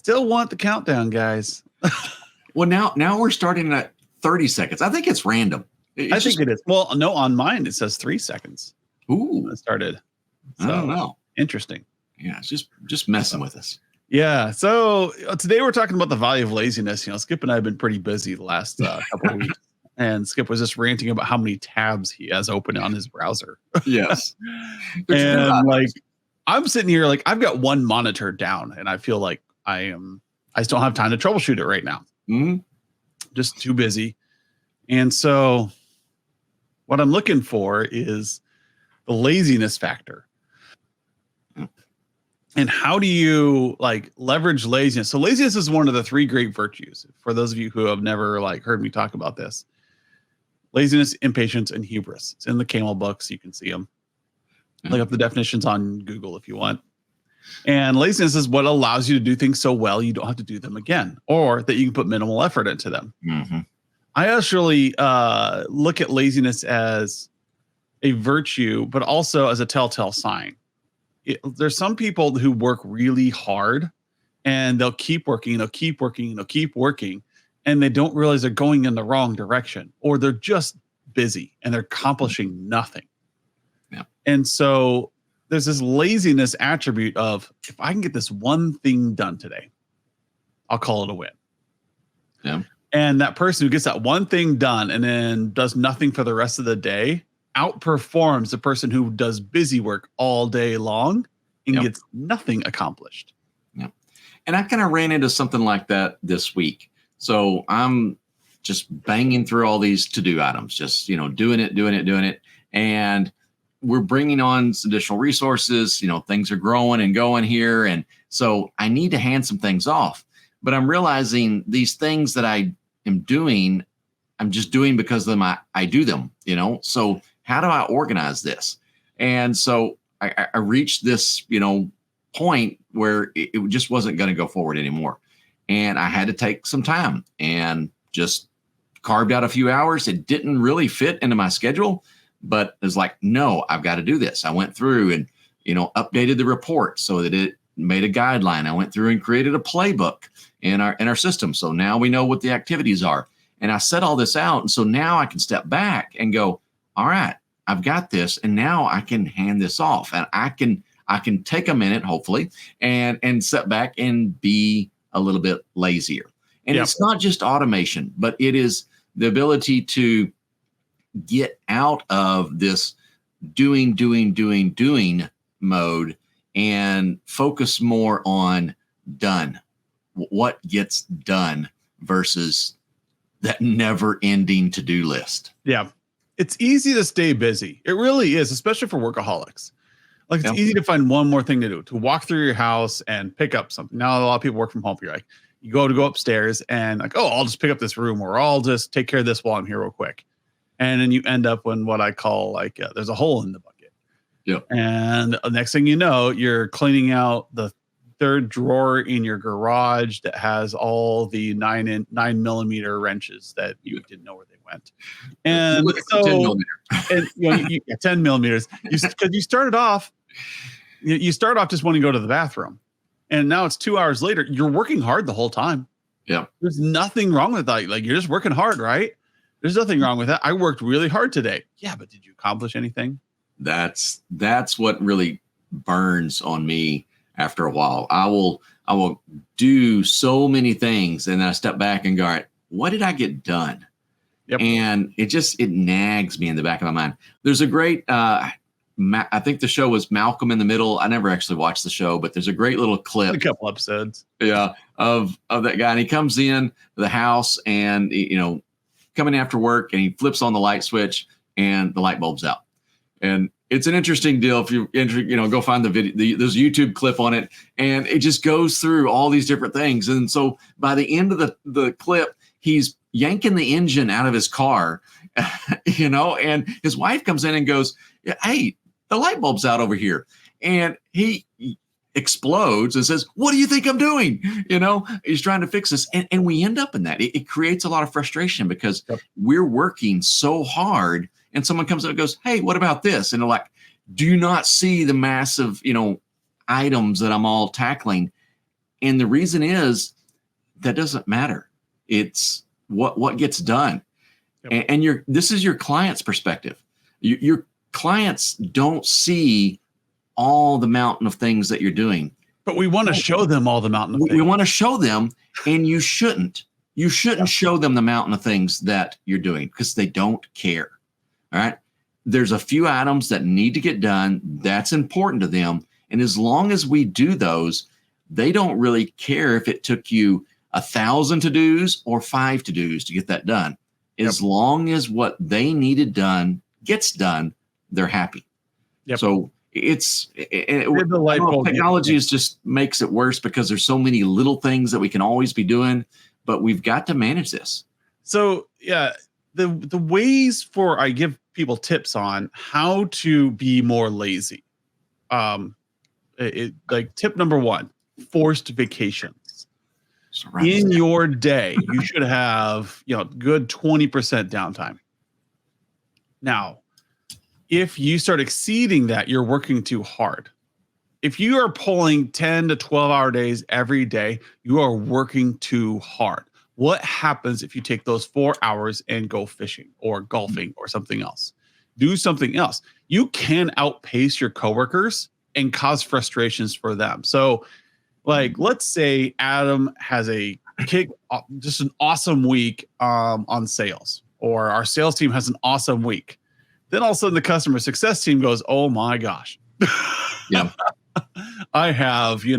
still want the countdown, guys. Well, now we're starting at 30 seconds. I think it's random. I think it is. Well, no, on mine it says 3 seconds. Ooh, it started. So, I don't know. Interesting. Yeah, it's just messing with us. Yeah. So today we're talking about the value of laziness. Skip and I have been pretty busy the last couple of weeks, and Skip was just ranting about how many tabs he has open on his browser. Yes. And like, I'm sitting here like I've got one monitor down, and I feel like I just don't have time to troubleshoot it right now. Mm-hmm. Just too busy. And so what I'm looking for is the laziness factor. And how do you like leverage laziness? So laziness is one of the 3 great virtues. For those of you who have never like heard me talk about this, laziness, impatience, and hubris. It's in the Camel books. You can see them. Look up the definitions on Google if you want. And laziness is what allows you to do things so well you don't have to do them again, or that you can put minimal effort into them. Mm-hmm. I actually look at laziness as a virtue, but also as a telltale sign. There's some people who work really hard, and they'll keep working, they'll keep working, they'll keep working, and they don't realize they're going in the wrong direction, or they're just busy and they're accomplishing nothing. Yeah. And so there's this laziness attribute of, if I can get this one thing done today, I'll call it a win. Yeah. And that person who gets that one thing done and then does nothing for the rest of the day outperforms the person who does busy work all day long and gets nothing accomplished. Yeah. And I kind of ran into something like that this week. So I'm just banging through all these to-do items, just, doing it. And we're bringing on some additional resources. Things are growing and going here. And so I need to hand some things off. But I'm realizing these things that I am doing, I'm just doing because of them. I do them, So how do I organize this? And so I reached this, point where it just wasn't going to go forward anymore. And I had to take some time and just carved out a few hours. It didn't really fit into my schedule, but it was like, no, I've got to do this. I went through and, updated the report so that it made a guideline. I went through and created a playbook in our system. So now we know what the activities are. And I set all this out. And so now I can step back and go, all right, I've got this. And now I can hand this off, and I can take a minute, hopefully, and sit back and be a little bit lazier. And It's not just automation, but it is the ability to get out of this doing mode and focus more on done. What gets done versus that never ending to-do list. Yeah. It's easy to stay busy. It really is, especially for workaholics. Like it's easy to find one more thing to do, to walk through your house and pick up something. Now, a lot of people work from home. You're like, you go upstairs and like, oh, I'll just pick up this room, or I'll just take care of this while I'm here real quick. And then you end up in what I call like, there's a hole in the bucket. Yeah. And the next thing you know, you're cleaning out the 3rd drawer in your garage that has all the 9mm wrenches that you didn't know where they went. And so 10 millimeter. 10 millimeters. Because you started off, you start off just wanting to go to the bathroom. And now it's 2 hours later. You're working hard the whole time. Yeah. There's nothing wrong with that. Like, you're just working hard, right? There's nothing wrong with that. I worked really hard today. Yeah, but did you accomplish anything? That's what really burns on me after a while. I will do so many things, and then I step back and go, all right, what did I get done? Yep. And it nags me in the back of my mind. There's a great, I think the show was Malcolm in the Middle. I never actually watched the show, but there's a great little clip. A couple episodes. Yeah. Of that guy. And he comes in the house and, coming after work, and he flips on the light switch and the light bulb's out. And it's an interesting deal. If you go find the video, there's a YouTube clip on it, and it just goes through all these different things. And so by the end of the clip, he's yanking the engine out of his car, and his wife comes in and goes, hey, the light bulb's out over here. And he explodes and says, what do you think I'm doing? He's trying to fix this. And we end up in that. It creates a lot of frustration because we're working so hard, and someone comes up and goes, hey, what about this? And they're like, do you not see the massive, items that I'm all tackling? And the reason is that doesn't matter. It's what gets done. Yep. And this is your client's perspective. Your clients don't see all the mountain of things that you're doing. But we want to show them all the mountain of things. We want to show them, and you shouldn't. You shouldn't show them the mountain of things that you're doing because they don't care. All right. There's a few items that need to get done. That's important to them. And as long as we do those, they don't really care if it took you 1,000 to-dos or 5 to-dos to get that done. As long as what they needed done gets done, they're happy. Yep. So technology just makes it worse because there's so many little things that we can always be doing, but we've got to manage this. So yeah, the ways I give people tips on how to be more lazy. Like tip number 1, forced vacations. In your day, you should have, good 20% downtime. Now, if you start exceeding that, you're working too hard. If you are pulling 10 to 12-hour days every day, you are working too hard. What happens if you take those 4 hours and go fishing or golfing or something else? Do something else. You can outpace your coworkers and cause frustrations for them. So, like, let's say Adam has just an awesome week on sales, or our sales team has an awesome week. Then all of a sudden the customer success team goes, oh my gosh. Yeah. I have, 30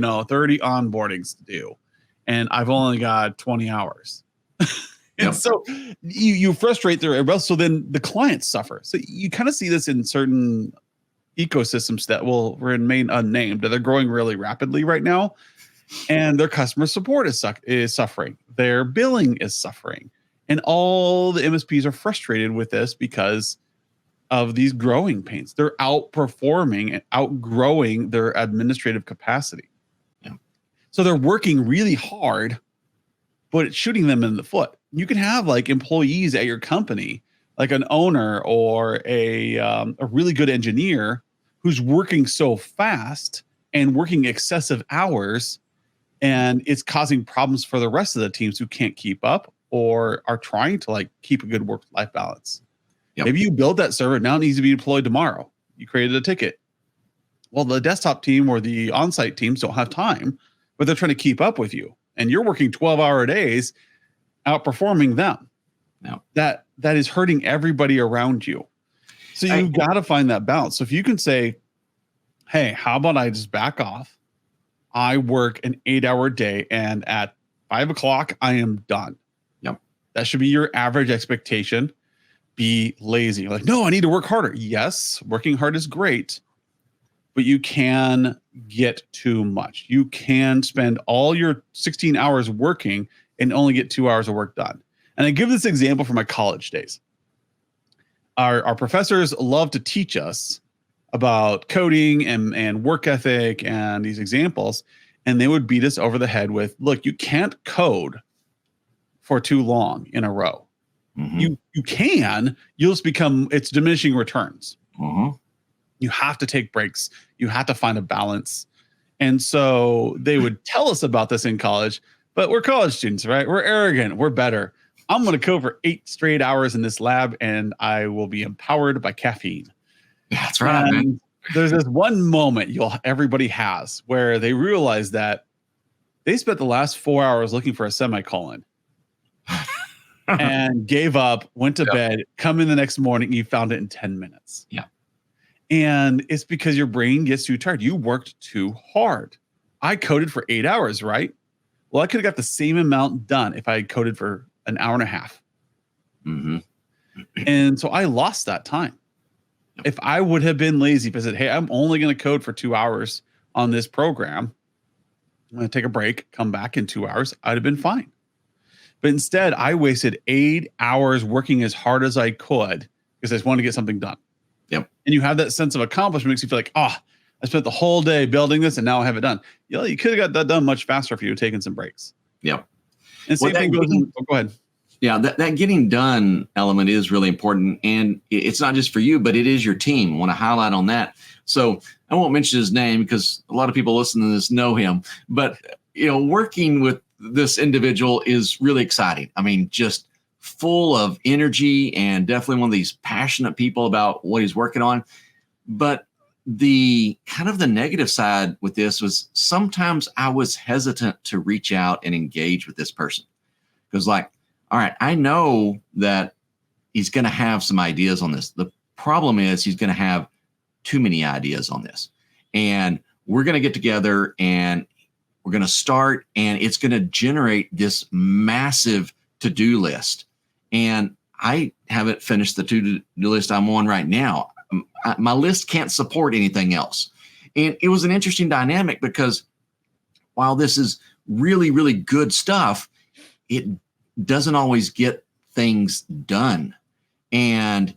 onboardings to do, and I've only got 20 hours. And so you frustrate their, so then the clients suffer. So you kind of see this in certain ecosystems that will remain unnamed. They're growing really rapidly right now, and their customer support is suffering. Their billing is suffering. And all the MSPs are frustrated with this because of these growing pains. They're outperforming and outgrowing their administrative capacity. Yeah. So they're working really hard, but it's shooting them in the foot. You can have like employees at your company, like an owner or a really good engineer who's working so fast and working excessive hours, and it's causing problems for the rest of the teams who can't keep up or are trying to keep a good work-life balance. Yep. Maybe you build that server, now it needs to be deployed tomorrow. You created a ticket. Well, the desktop team or the on-site teams don't have time, but they're trying to keep up with you. And you're working 12-hour days, outperforming them. Now, that is hurting everybody around you. So you've got to find that balance. So if you can say, hey, how about I just back off? I work an 8-hour day, and at 5 o'clock, I am done. Yep. That should be your average expectation. Be lazy. You're like, no, I need to work harder. Yes, working hard is great, but you can get too much. You can spend all your 16 hours working and only get 2 hours of work done. And I give this example from my college days. Our professors love to teach us about coding and work ethic and these examples, and they would beat us over the head with, look, you can't code for too long in a row. Mm-hmm. You'll just it's diminishing returns. Mm-hmm. You have to take breaks. You have to find a balance. And so they would tell us about this in college, but we're college students, right? We're arrogant. We're better. I'm going to code for 8 straight hours in this lab, and I will be empowered by caffeine. That's right, man. There's this one moment everybody has where they realize that they spent the last 4 hours looking for a semicolon and gave up, went to bed, come in the next morning, and you found it in 10 minutes. Yeah. And it's because your brain gets too tired. You worked too hard. I coded for 8 hours, right? Well, I could have got the same amount done if I had coded for an hour and a half. Mm-hmm. And so I lost that time. Yep. If I would have been lazy, if I said, hey, I'm only going to code for 2 hours on this program, I'm going to take a break, come back in 2 hours, I'd have been fine. But instead, I wasted 8 hours working as hard as I could because I just wanted to get something done. Yep. And you have that sense of accomplishment. Makes you feel like, I spent the whole day building this and now I have it done. You could have got that done much faster if you had taken some breaks. Yep. And same thing goes in, go ahead. Yeah, that getting done element is really important. And it's not just for you, but it is your team. I want to highlight on that. So I won't mention his name because a lot of people listening to this know him. But working with this individual is really exciting. I mean, just full of energy and definitely one of these passionate people about what he's working on. But the kind of the negative side with this was sometimes I was hesitant to reach out and engage with this person. Because like, all right, I know that he's going to have some ideas on this. The problem is he's going to have too many ideas on this. And we're going to get together and we're going to start, and it's going to generate this massive to-do list. And I haven't finished the to-do list I'm on right now. My list can't support anything else. And it was an interesting dynamic because while this is really, really good stuff, it doesn't always get things done. And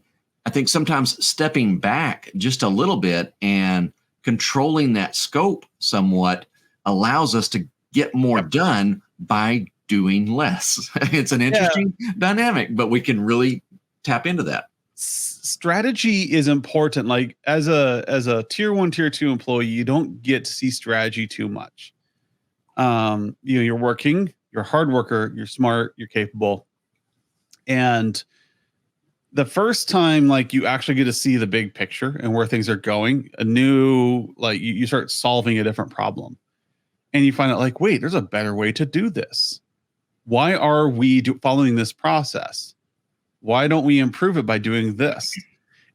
I think sometimes stepping back just a little bit and controlling that scope somewhat allows us to get more done by doing less. It's an interesting dynamic, but we can really tap into that. Strategy is important. Like as a tier 1, tier 2 employee, you don't get to see strategy too much. You're working, you're a hard worker, you're smart, you're capable. And the first time, like, you actually get to see the big picture and where things are going, you start solving a different problem. And you find out, like, wait, there's a better way to do this. Why are we following this process? Why don't we improve it by doing this?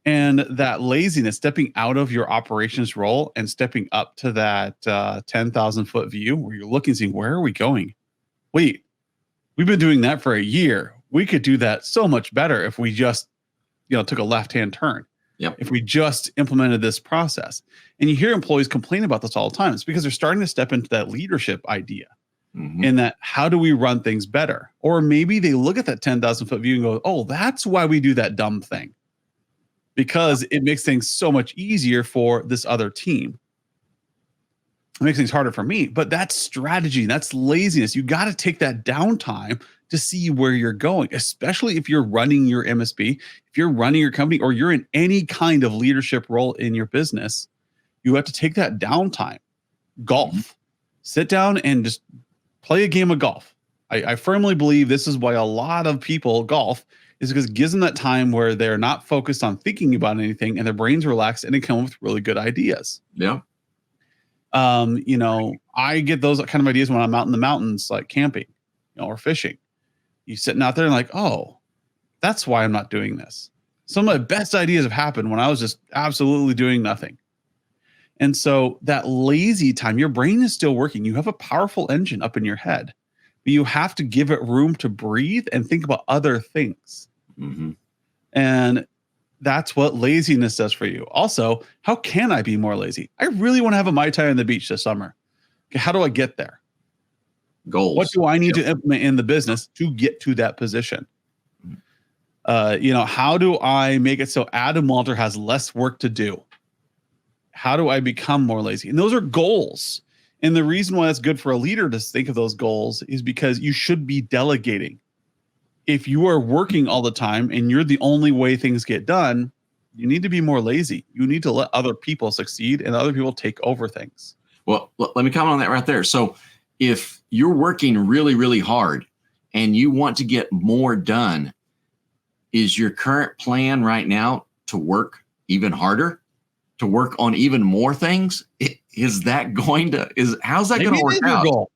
And that laziness, stepping out of your operations role and stepping up to that 10,000 foot view where you're looking, seeing, where are we going? Wait, we've been doing that for a year. We could do that so much better if we just, took a left-hand turn. Yep. If we just implemented this process. And you hear employees complain about this all the time. It's because they're starting to step into that leadership idea. Mm-hmm. In that, how do we run things better? Or maybe they look at that 10,000 foot view and go, oh, that's why we do that dumb thing. Because it makes things so much easier for this other team. It makes things harder for me, but that's strategy. That's laziness. You got to take that downtime to see where you're going, especially if you're running your MSP, if you're running your company, or you're in any kind of leadership role in your business. You have to take that downtime. Golf. Mm-hmm. Sit down and just play a game of golf. I firmly believe this is why a lot of people golf, is because it gives them that time where they're not focused on thinking about anything and their brains relax and they come up with really good ideas. Yeah. I get those kind of ideas when I'm out in the mountains, like camping, or fishing. You sitting out there and like, oh, that's why I'm not doing this. Some of my best ideas have happened when I was just absolutely doing nothing. And so that lazy time, your brain is still working. You have a powerful engine up in your head, but you have to give it room to breathe and think about other things. Mm-hmm. And that's what laziness does for you. Also, how can I be more lazy? I really want to have a Mai Tai on the beach this summer. Okay, how do I get there? Goals. What do I need to implement in the business to get to that position? How do I make it so Adam Walter has less work to do? How do I become more lazy? And those are goals. And the reason why it's good for a leader to think of those goals is because you should be delegating. If you are working all the time and you're the only way things get done, you need to be more lazy. You need to let other people succeed and other people take over things. Well, let me comment on that right there. So if you're working really, really hard and you want to get more done, is your current plan right now to work even harder, to work on even more things? How's that going to work out?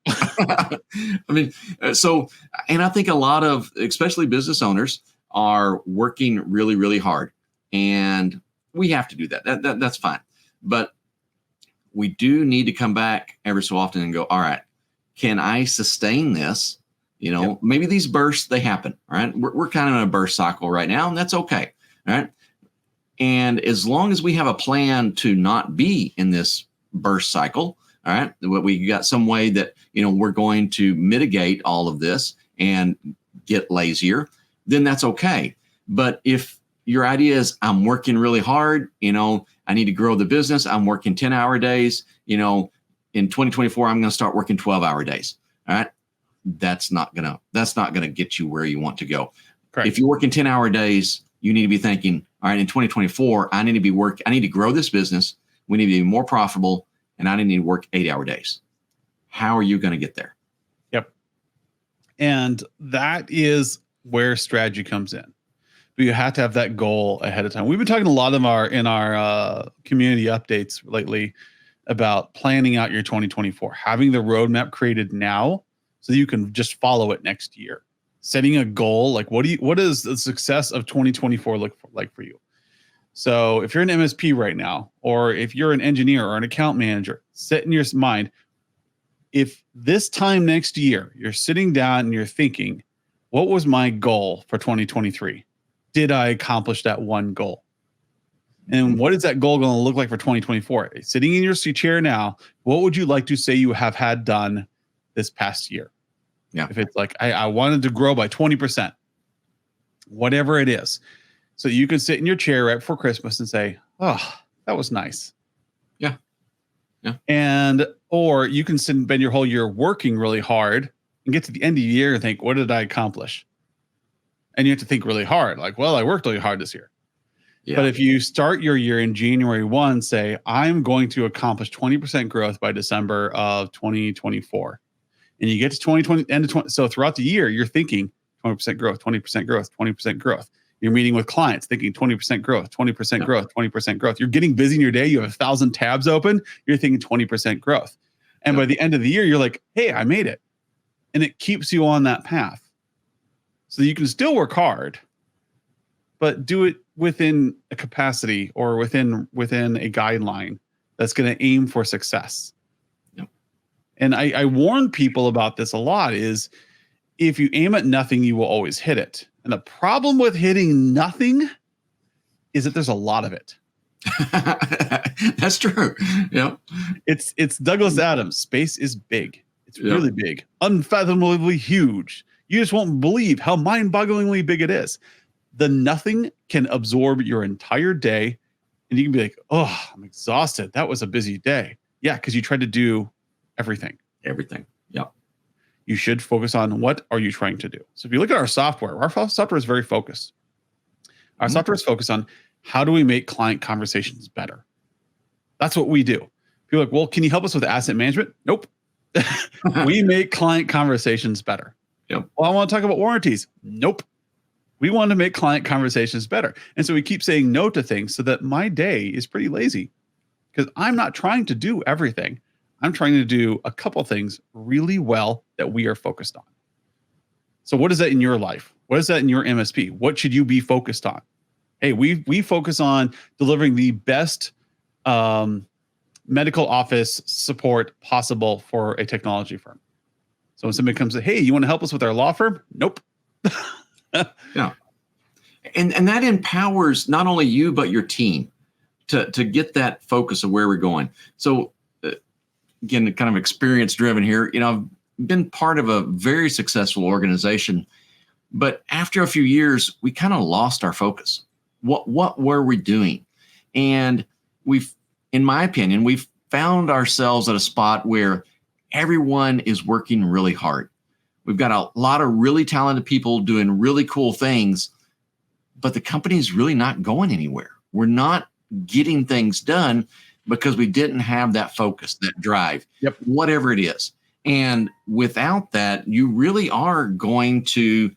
I mean, and I think a lot of, especially business owners, are working really, really hard, and we have to do that. That's fine. But we do need to come back every so often and go, all right, can I sustain this? Maybe these bursts, they happen. All right. We're kind of in a burst cycle right now, and that's okay. All right. And as long as we have a plan to not be in this burst cycle, all right, we got some way that, we're going to mitigate all of this and get lazier, then that's okay. But if your idea is, I'm working really hard, I need to grow the business, I'm working 10-hour days, in 2024, I'm going to start working 12-hour days. All right. That's not gonna get you where you want to go. Correct. If you're working 10-hour days, you need to be thinking, all right, in 2024, I need to grow this business. We need to be more profitable, and I need to work 8-hour days. how are you going to get there? Yep. And that is where strategy comes in. But you have to have that goal ahead of time. We've been talking a lot of in our community updates lately about planning out your 2024, having the roadmap created now so that you can just follow it next year. Setting a goal, like what does the success of 2024 look like for you? So if you're an MSP right now, or if you're an engineer or an account manager, set in your mind, if this time next year you're sitting down and you're thinking, what was my goal for 2023? Did I accomplish that one goal? And what is that goal going to look like for 2024? Sitting in your chair now, what would you like to say you have had done this past year? Yeah. If it's like, I wanted to grow by 20%, whatever it is. So you can sit in your chair right before Christmas and say, oh, that was nice. Yeah. Yeah. And, or you can spend your whole year working really hard and get to the end of the year and think, what did I accomplish? And you have to think really hard. Like, well, I worked really hard this year. Yeah. But if you start your year in January 1, say, I'm going to accomplish 20% growth by December of 2024. And you get to 2020, end of 20. So throughout the year, you're thinking 20% growth, 20% growth, 20% growth. You're meeting with clients thinking 20% growth, 20% growth, 20% growth. You're getting busy in your day. You have 1,000 tabs open. You're thinking 20% growth. And by the end of the year, you're like, hey, I made it. And it keeps you on that path. So you can still work hard, but do it within a capacity or within a guideline that's going to aim for success. Yep. And I warn people about this a lot is if you aim at nothing, you will always hit it. And the problem with hitting nothing is that there's a lot of it. That's true. Yeah. It's Douglas Adams. Space is big. It's really big, unfathomably huge. You just won't believe how mind-bogglingly big it is. The nothing can absorb your entire day, and you can be like, oh, I'm exhausted. That was a busy day. Yeah, because you tried to do everything. Everything. Yeah. You should focus on what are you trying to do. So if you look at our software is very focused. Our software is focused on how do we make client conversations better? That's what we do. People are like, well, can you help us with asset management? Nope. We make client conversations better. Yep. Well, I want to talk about warranties. Nope. We want to make client conversations better. And so we keep saying no to things so that my day is pretty lazy because I'm not trying to do everything. I'm trying to do a couple things really well that we are focused on. So what is that in your life? What is that in your MSP? What should you be focused on? Hey, we focus on delivering the best medical office support possible for a technology firm. So when somebody comes and says, hey, you want to help us with our law firm? Nope. Yeah. And that empowers not only you, but your team to get that focus of where we're going. So again, kind of experience driven here. I've been part of a very successful organization, but after a few years, we kind of lost our focus. What were we doing? And in my opinion, we've found ourselves at a spot where everyone is working really hard. We've got a lot of really talented people doing really cool things, but the company's really not going anywhere. We're not getting things done because we didn't have that focus, that drive, whatever it is. And without that, you really are going to,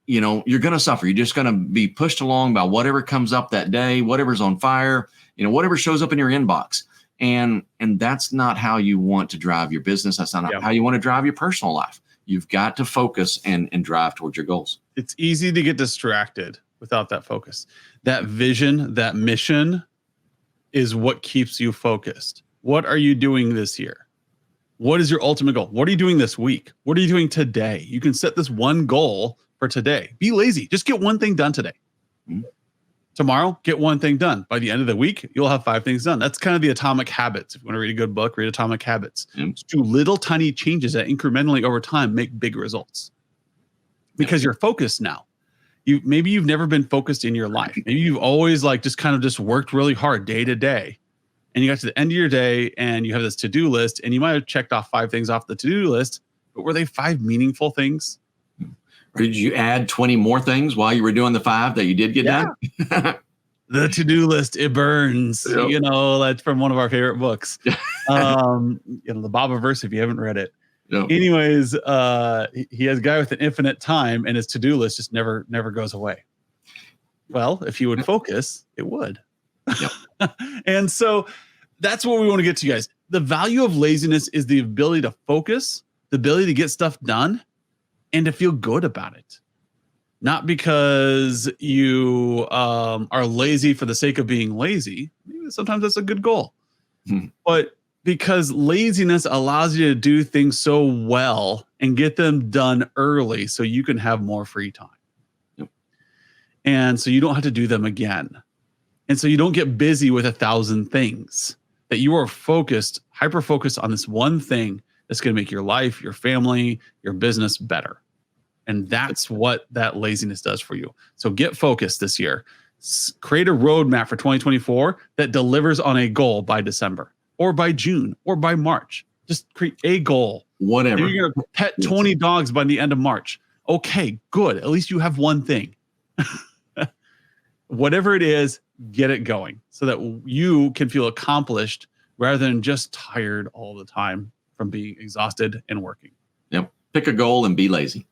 you're going to suffer. You're just going to be pushed along by whatever comes up that day, whatever's on fire, whatever shows up in your inbox. And that's not how you want to drive your business. That's not how you want to drive your personal life. You've got to focus and drive towards your goals. It's easy to get distracted without that focus. That vision, that mission is what keeps you focused. What are you doing this year? What is your ultimate goal? What are you doing this week? What are you doing today? You can set this one goal for today. Be lazy. Just get one thing done today. Mm-hmm. Tomorrow, get one thing done. By the end of the week, you'll have 5 things done. That's kind of the Atomic Habits. If you want to read a good book, read Atomic Habits. Just do little tiny changes that incrementally over time make big results. Because you're focused now. Maybe you've never been focused in your life. Maybe you've always just worked really hard day to day. And you got to the end of your day and you have this to-do list and you might have checked off 5 things off the to-do list, but were they 5 meaningful things? Or did you add 20 more things while you were doing the 5 that you did get done? The to-do list, it burns. Yep. You know, that's from one of our favorite books. You know, the Baba verse, if you haven't read it. Yep. Anyways, he has a guy with an infinite time, and his to-do list just never goes away. Well, if you would focus, it would. Yep. And so that's what we want to get to, guys. The value of laziness is the ability to focus, the ability to get stuff done, and to feel good about it. Not because you are lazy for the sake of being lazy. Maybe sometimes that's a good goal. But because laziness allows you to do things so well and get them done early so you can have more free time. Yep. And so you don't have to do them again. And so you don't get busy with 1,000 things, that you are focused, hyper-focused on this one thing that's going to make your life, your family, your business better. And that's what that laziness does for you. So get focused this year. Create a roadmap for 2024 that delivers on a goal by December or by June or by March. Just create a goal. Whatever. Maybe you're going to pet 20 dogs by the end of March. Okay, good. At least you have one thing. Whatever it is, get it going so that you can feel accomplished rather than just tired all the time from being exhausted and working. Yep. Pick a goal and be lazy.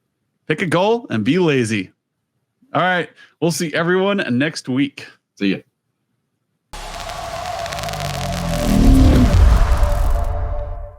Pick a goal and be lazy. All right. We'll see everyone next week. See ya.